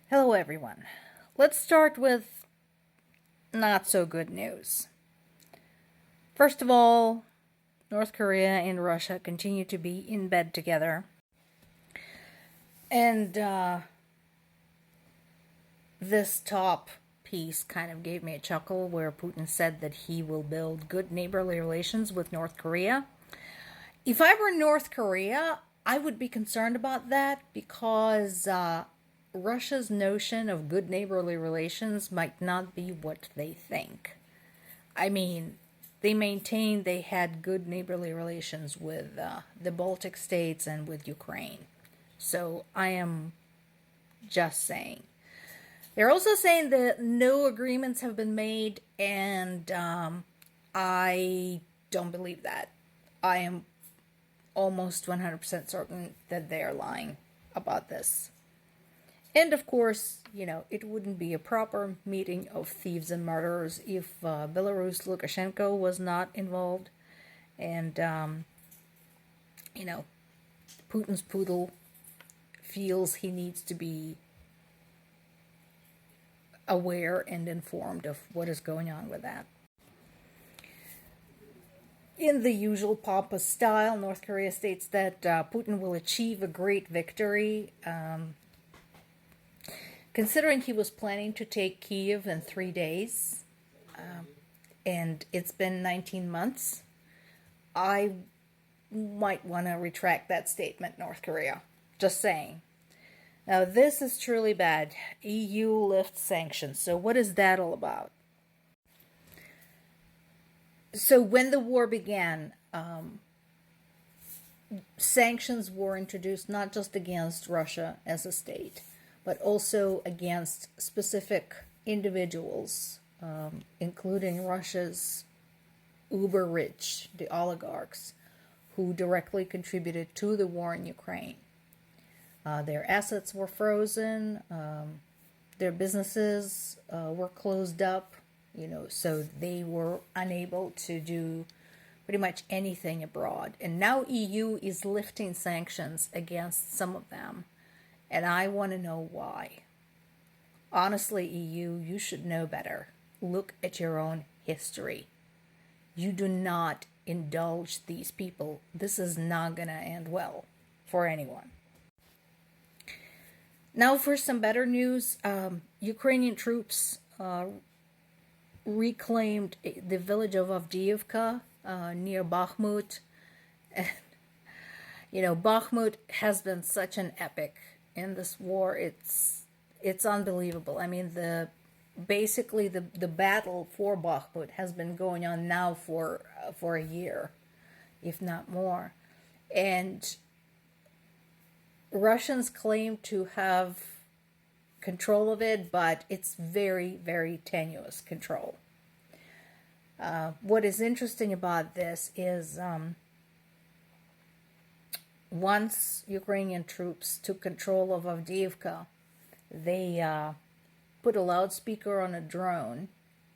Hello, everyone. Let's start with not so good news. First of all, North Korea and Russia continue to be in bed together. And this top piece kind of gave me a chuckle where Putin said that he will build good neighborly relations with North Korea. If I were North Korea, I would be concerned about that because Russia's notion of good neighborly relations might not be what they think. I mean, they maintained they had good neighborly relations with the Baltic states and with Ukraine. So I am just saying. They're also saying that no agreements have been made, and I don't believe that. I am almost 100% certain that they are lying about this. And of course, it wouldn't be a proper meeting of thieves and murderers if Belarus Lukashenko was not involved. And, Putin's poodle feels he needs to be aware and informed of what is going on with that. In the usual pompous style, North Korea states that Putin will achieve a great victory. Considering he was planning to take Kyiv in 3 days, and it's been 19 months, I might want to retract that statement, North Korea. Just saying. Now, this is truly bad. EU lifts sanctions. So what is that all about? So when the war began, sanctions were introduced not just against Russia as a state, but also against specific individuals, including Russia's uber-rich, the oligarchs, who directly contributed to the war in Ukraine. Their assets were frozen, their businesses were closed up, so they were unable to do pretty much anything abroad. And now EU is lifting sanctions against some of them. And I want to know why. Honestly, EU, you should know better. Look at your own history. You do not indulge these people. This is not going to end well for anyone. Now for some better news. Ukrainian troops reclaimed the village of Avdiivka near Bakhmut. And, Bakhmut has been such an epic in this war. It's unbelievable. I mean, the battle for Bakhmut has been going on now for a year, if not more. And Russians claim to have control of it, but it's very, very tenuous control. What is interesting about this is once Ukrainian troops took control of Avdiivka, they put a loudspeaker on a drone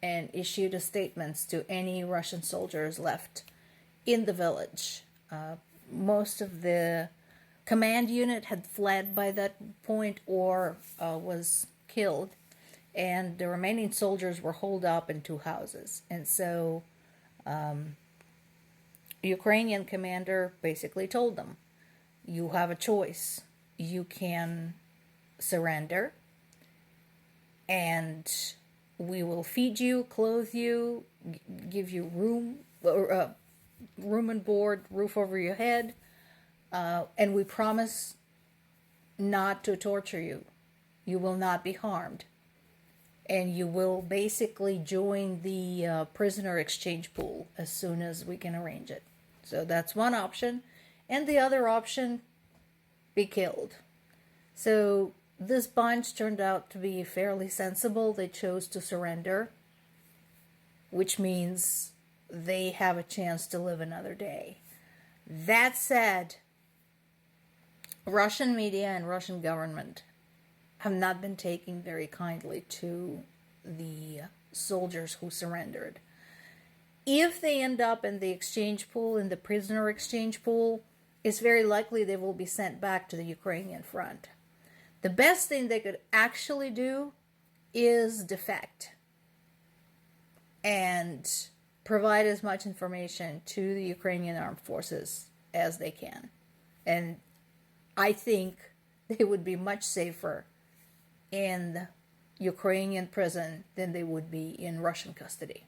and issued a statement to any Russian soldiers left in the village. Most of the command unit had fled by that point or was killed, and the remaining soldiers were holed up in 2 houses. And so Ukrainian commander basically told them, you have a choice. You can surrender, and we will feed you, clothe you, give you room and board, roof over your head, and we promise not to torture you. You will not be harmed. And you will basically join the prisoner exchange pool as soon as we can arrange it. So that's one option. And the other option, be killed. So this bunch turned out to be fairly sensible. They chose to surrender, which means they have a chance to live another day. That said, Russian media and Russian government have not been taking very kindly to the soldiers who surrendered. If they end up in the exchange pool, in the prisoner exchange pool, it's very likely they will be sent back to the Ukrainian front. The best thing they could actually do is defect and provide as much information to the Ukrainian armed forces as they can. And I think they would be much safer in Ukrainian prison than they would be in Russian custody.